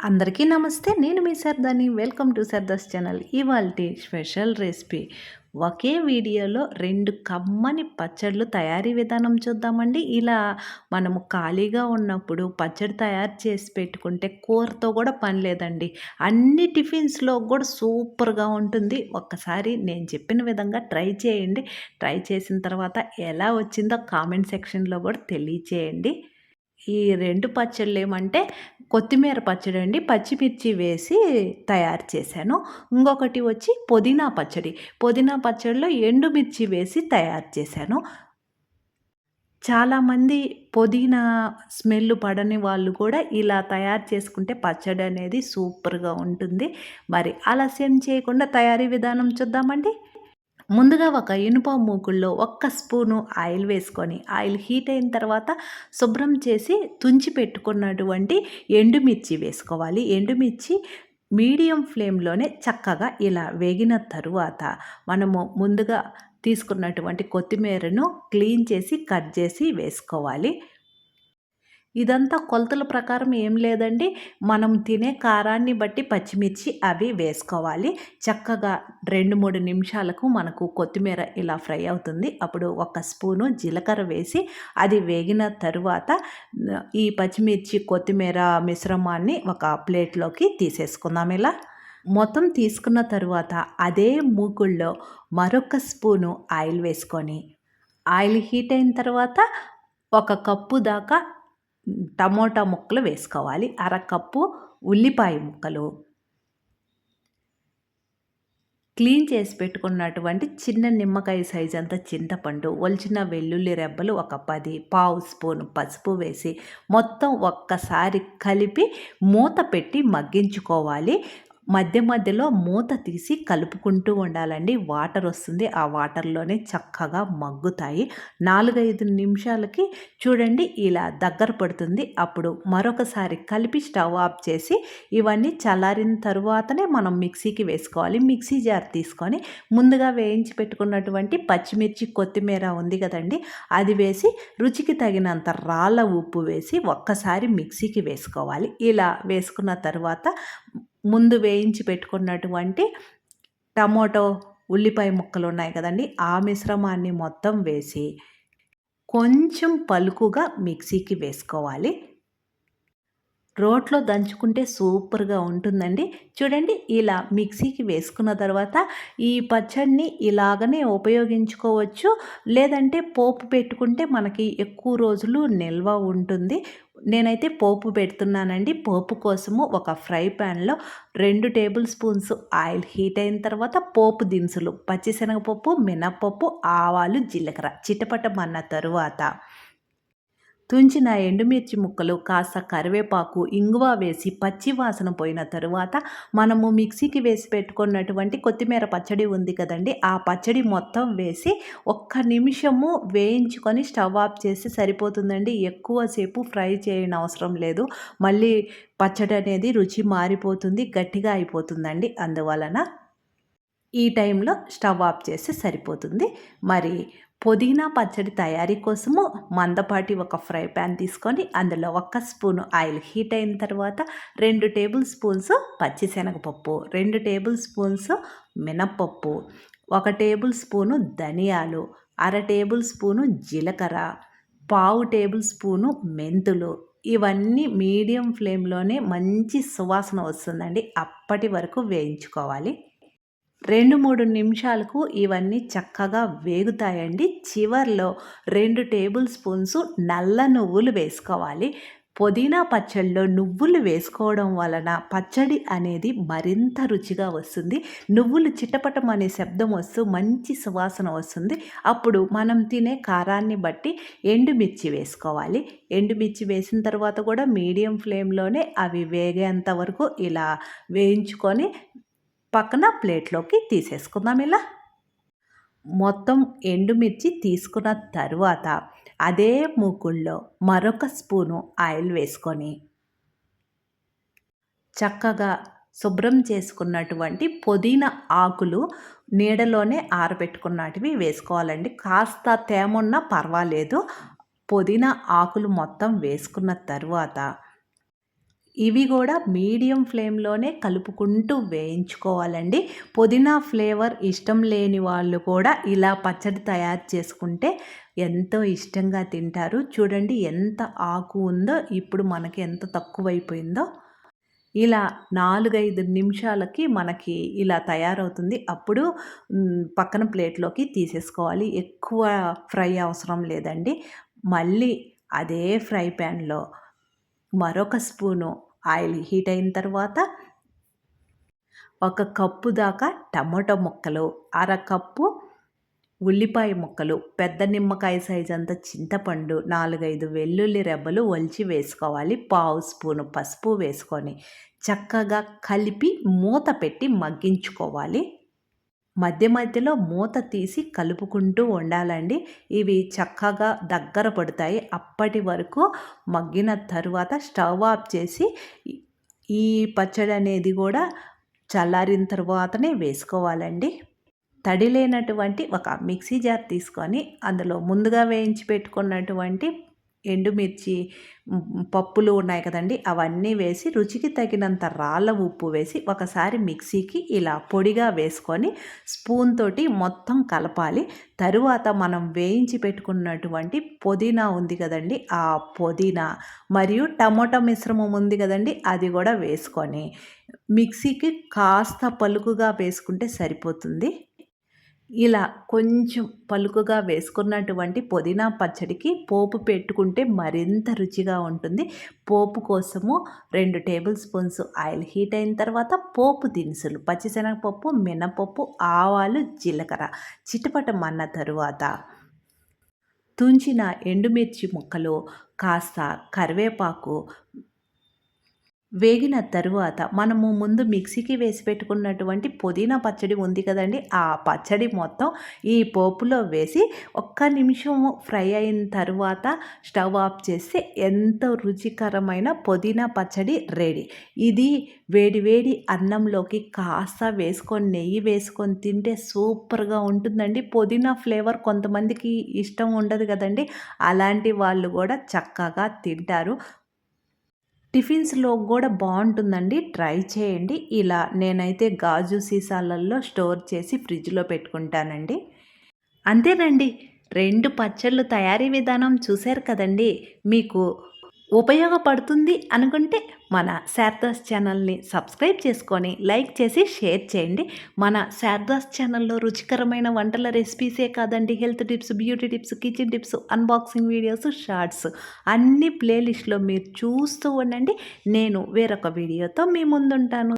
అందరికీ నమస్తే. నేను మీ Sardani. Welcome to Sarda's channel. ఇవాల్టి స్పెషల్ రెసిపీ ఒకే వీడియోలో 2 కమ్మని పచ్చళ్ళు తయారీ విధానం చూద్దామండి. ఇలా మనము ఖాళీగా ఉన్నప్పుడు పచ్చడి తయారు చేసి పెట్టుకుంటే కూరతో కూడా పని లేదండి. అన్ని టిఫిన్స్‌లో కూడా సూపర్‌గా ఉంటుంది. ఒక్కసారి నేను చెప్పిన విధంగా ట్రై చేయండి. ట్రై చేసిన తర్వాత ఎలా వచ్చిందో కామెంట్ సెక్షన్‌లో కూడా తెలియచేయండి. ఈ 2 పచ్చళ్ళేమంటే కొత్తిమీర పచ్చడండి. పచ్చిమిర్చి వేసి తయారు చేశాను. ఇంకొకటి వచ్చి పుదీనా పచ్చడి. పుదీనా పచ్చడిలో ఎండుమిర్చి వేసి తయారు చేశాను. చాలామంది పుదీనా స్మెల్ పడని వాళ్ళు కూడా ఇలా తయారు చేసుకుంటే పచ్చడనేది సూపర్‌గా ఉంటుంది. మరి ఆలస్యం చేయకుండా తయారీ విధానం చూద్దామండి. ముందుగా ఒక ఇనుప మూకుడులో ఒక్క స్పూను ఆయిల్ వేసుకొని ఆయిల్ హీట్ అయిన తర్వాత శుభ్రం చేసి తుంచి పెట్టుకున్నటువంటి ఎండుమిర్చి వేసుకోవాలి. ఎండుమిర్చి మీడియం ఫ్లేమ్‌లోనే చక్కగా ఇలా వేగిన తరువాత మనము ముందుగా తీసుకున్నటువంటి కొత్తిమీరను క్లీన్ చేసి కట్ చేసి వేసుకోవాలి. ఇదంతా కొలతల ప్రకారం ఏం లేదండి. మనం తినే కారాన్ని బట్టి పచ్చిమిర్చి అవి వేసుకోవాలి. చక్కగా 2, 3 నిమిషాలకు మనకు కొత్తిమీర ఇలా ఫ్రై అవుతుంది. అప్పుడు ఒక స్పూను జీలకర్ర వేసి అది వేగిన తరువాత ఈ పచ్చిమిర్చి, కొత్తిమీర మిశ్రమాన్ని ఒక ప్లేట్‌లోకి తీసేసుకుందాం ఇలా. మొత్తం తీసుకున్న తరువాత అదే మూకుడులో మరొక స్పూను ఆయిల్ వేసుకొని, ఆయిల్ హీట్ అయిన తర్వాత ఒక కప్పు దాకా టమోటా ముక్కలు వేసుకోవాలి. అరకప్పు ఉల్లిపాయ ముక్కలు, క్లీన్ చేసి పెట్టుకున్నటువంటి చిన్న నిమ్మకాయ సైజ్ అంత చింతపండు, ఒలిచిన వెల్లుల్లి రెబ్బలు ఒక 10, పావు స్పూను పసుపు వేసి మొత్తం ఒక్కసారి కలిపి మూత పెట్టి మగ్గించుకోవాలి. మధ్య మధ్యలో మూత తీసి కలుపుకుంటూ ఉండాలండి. వాటర్ వస్తుంది. ఆ వాటర్‌లోనే చక్కగా మగ్గుతాయి. 4, 5 నిమిషాలకి చూడండి ఇలా దగ్గర పడుతుంది. అప్పుడు మరొకసారి కలిపి స్టవ్ ఆఫ్ చేసి ఇవన్నీ చల్లారిన తరువాతనే మనం మిక్సీకి వేసుకోవాలి. మిక్సీ జార్ తీసుకొని ముందుగా వేయించి పెట్టుకున్నటువంటి పచ్చిమిర్చి, కొత్తిమీర ఉంది కదండీ! అది వేసి రుచికి తగినంత రాళ్ళ ఉప్పు వేసి ఒక్కసారి మిక్సీకి వేసుకోవాలి. ఇలా వేసుకున్న తరువాత ముందు వేయించి పెట్టుకున్నటువంటి టమోటో, ఉల్లిపాయ ముక్కలు ఉన్నాయి కదండీ! ఆ మిశ్రమాన్ని మొత్తం వేసి కొంచెం పలుకుగా మిక్సీకి వేసుకోవాలి. రోట్లో దంచుకుంటే సూపర్‌గా ఉంటుందండి. చూడండి ఇలా మిక్సీకి వేసుకున్న తర్వాత ఈ పచ్చడిని ఇలాగనే ఉపయోగించుకోవచ్చు. లేదంటే పోపు పెట్టుకుంటే మనకి ఎక్కువ రోజులు నిల్వ ఉంటుంది. నేనైతే పోపు పెడుతున్నానండి. పోపు కోసము ఒక ఫ్రై ప్యాన్‌లో 2 టేబుల్ స్పూన్స్ ఆయిల్ హీట్ అయిన తర్వాత పోపు దినుసులు పచ్చిశనగపప్పు, మినపప్పు, ఆవాలు, జీలకర్ర చిటపటమన్న తరువాత తుంచిన ఎండుమిర్చి ముక్కలు, కాస్త కరివేపాకు, ఇంగువ వేసి పచ్చి వాసన పోయిన తరువాత మనము మిక్సీకి వేసి పెట్టుకున్నటువంటి కొత్తిమీర పచ్చడి ఉంది కదండీ! ఆ పచ్చడి మొత్తం వేసి ఒక్క నిమిషము వేయించుకొని స్టవ్ ఆఫ్ చేసి సరిపోతుందండి. ఎక్కువ సేపు ఫ్రై చేయనవసరం లేదు. మళ్ళీ పచ్చడి అనేది రుచి మారిపోతుంది. గట్టిగా అయిపోతుందండి. అందువలన ఈ టైంలో స్టవ్ ఆఫ్ చేస్తే సరిపోతుంది. మరి పుదీనా పచ్చడి తయారీ కోసము మందపాటి ఒక ఫ్రై ప్యాన్ తీసుకొని అందులో ఒక్క స్పూను ఆయిల్ హీట్ అయిన తర్వాత 2 టేబుల్ స్పూన్స్ పచ్చిశనగపప్పు, 2 టేబుల్ స్పూన్స్ మినప్పప్పు, 1 టేబుల్ స్పూను ధనియాలు, అర టేబుల్ స్పూను జీలకర్ర, పావు టేబుల్ స్పూను మెంతులు, ఇవన్నీ మీడియం ఫ్లేమ్‌లోనే మంచి సువాసన వస్తుందండి. అప్పటి వరకు వేయించుకోవాలి. 2, 3 నిమిషాలకు ఇవన్నీ చక్కగా వేగుతాయండి. చివర్లో 2 టేబుల్ స్పూన్స్ నల్ల నువ్వులు వేసుకోవాలి. పుదీనా పచ్చడిలో నువ్వులు వేసుకోవడం వలన పచ్చడి అనేది మరింత రుచిగా వస్తుంది. నువ్వులు చిటపటమనే శబ్దం వస్తూ మంచి సువాసన వస్తుంది. అప్పుడు మనం తినే కారాన్ని బట్టి ఎండుమిర్చి వేసుకోవాలి. ఎండుమిర్చి వేసిన తర్వాత కూడా మీడియం ఫ్లేమ్‌లోనే అవి వేగేంత వరకు ఇలా వేయించుకొని పక్కన ప్లేట్‌లోకి తీసేసుకుందాం ఇలా. మొత్తం ఎండుమిర్చి తీసుకున్న తరువాత అదే మూకుడులో మరొక స్పూను ఆయిల్ వేసుకొని చక్కగా శుభ్రం చేసుకున్నటువంటి పుదీనా ఆకులు నీడలోనే ఆరబెట్టుకున్నటివి వేసుకోవాలండి. కాస్త తేమున్నా పర్వాలేదు. పుదీనా ఆకులు మొత్తం వేసుకున్న తరువాత ఇవి కూడా మీడియం ఫ్లేమ్‌లోనే కలుపుకుంటూ వేయించుకోవాలండి. పుదీనా ఫ్లేవర్ ఇష్టం లేని వాళ్ళు కూడా ఇలా పచ్చడి తయారు చేసుకుంటే ఎంతో ఇష్టంగా తింటారు. చూడండి ఎంత ఆకు ఉందో, ఇప్పుడు మనకి ఎంత తక్కువైపోయిందో. ఇలా 4, 5 నిమిషాలకి మనకి ఇలా తయారవుతుంది. అప్పుడు పక్కన ప్లేట్‌లోకి తీసేసుకోవాలి. ఎక్కువ ఫ్రై అవసరం లేదండి. మళ్ళీ అదే ఫ్రై ప్యాన్‌లో మరొక స్పూను ఆయిల్ హీట్ అయిన తర్వాత ఒక కప్పు దాకా టమాటో ముక్కలు, అరకప్పు ఉల్లిపాయ ముక్కలు, పెద్ద నిమ్మకాయ సైజ్ అంత చింతపండు, 4, 5 వెల్లుల్లి రెబ్బలు ఒలిచి వేసుకోవాలి. పావు స్పూను పసుపు వేసుకొని చక్కగా కలిపి మూత పెట్టి మగ్గించుకోవాలి. మధ్య మధ్యలో మూత తీసి కలుపుకుంటూ ఉండాలండి. ఇవి చక్కగా దగ్గర పడతాయి. అప్పటి వరకు మగ్గిన తరువాత స్టవ్ ఆఫ్ చేసి ఈ పచ్చడి అనేది కూడా చల్లారిన తర్వాతనే వేసుకోవాలండి. తడి లేనటువంటి ఒక మిక్సీ జార్ తీసుకొని అందులో ముందుగా వేయించి పెట్టుకున్నటువంటి ఎండుమిర్చి, పప్పులు ఉన్నాయి కదండీ! అవన్నీ వేసి రుచికి తగినంత రాళ్ళ ఉప్పు వేసి ఒకసారి మిక్సీకి ఇలా పొడిగా వేసుకొని స్పూన్ తోటి మొత్తం కలపాలి. తరువాత మనం వేయించి పెట్టుకున్నటువంటి పుదీనా ఉంది కదండీ! ఆ పుదీనా మరియు టమోటా మిశ్రమం ఉంది కదండీ! అది కూడా వేసుకొని మిక్సీకి కాస్త పలుకుగా వేసుకుంటే సరిపోతుంది. ఇలా కొంచెం పలుకుగా వేసుకున్నటువంటి పుదీనా పచ్చడికి పోపు పెట్టుకుంటే మరింత రుచిగా ఉంటుంది. పోపు కోసము 2 టేబుల్ స్పూన్స్ ఆయిల్ హీట్ అయిన తర్వాత పోపు దినుసులు పచ్చిశనగపప్పు, మినపప్పు, ఆవాలు, జీలకర్ర చిటపటమన్న తరువాత తుంచిన ఎండుమిర్చి ముక్కలు, కాస్త కరివేపాకు వేగిన తరువాత మనము ముందు మిక్సీకి వేసి పెట్టుకున్నటువంటి పుదీనా పచ్చడి ఉంది కదండీ! ఆ పచ్చడి మొత్తం ఈ పోపులో వేసి ఒక్క నిమిషం ఫ్రై అయిన తరువాత స్టవ్ ఆఫ్ చేస్తే ఎంతో రుచికరమైన పుదీనా పచ్చడి రెడీ. ఇది వేడి వేడి అన్నంలోకి కాస్త వేసుకొని నెయ్యి వేసుకొని తింటే సూపర్‌గా ఉంటుందండి. పుదీనా ఫ్లేవర్ కొంతమందికి ఇష్టం ఉండదు కదండీ! అలాంటి వాళ్ళు కూడా చక్కగా తింటారు. టిఫిన్స్‌లో గూడా బావుంటుందండి. ట్రై చేయండి. ఇలా నేనైతే గాజు సీసాలల్లో స్టోర్ చేసి ఫ్రిడ్జ్‌లో పెట్టుకుంటానండి. అంతేనండి. 2 పచ్చళ్ళు తయారీ విధానం చూశారు కదండీ! మీకు ఉపయోగపడుతుంది అనుకుంటే మన శారదాస్ ఛానల్‌ని సబ్స్క్రైబ్ చేసుకొని, లైక్ చేసి, షేర్ చేయండి. మన శారదాస్ ఛానల్‌లో రుచికరమైన వంటల రెసిపీసే కాదండి, health tips, beauty tips, kitchen tips, unboxing videos, shorts అన్ని ప్లే లిస్ట్‌లో మీరు చూస్తూ ఉండండి. నేను వేరొక వీడియోతో మీ ముందుంటాను.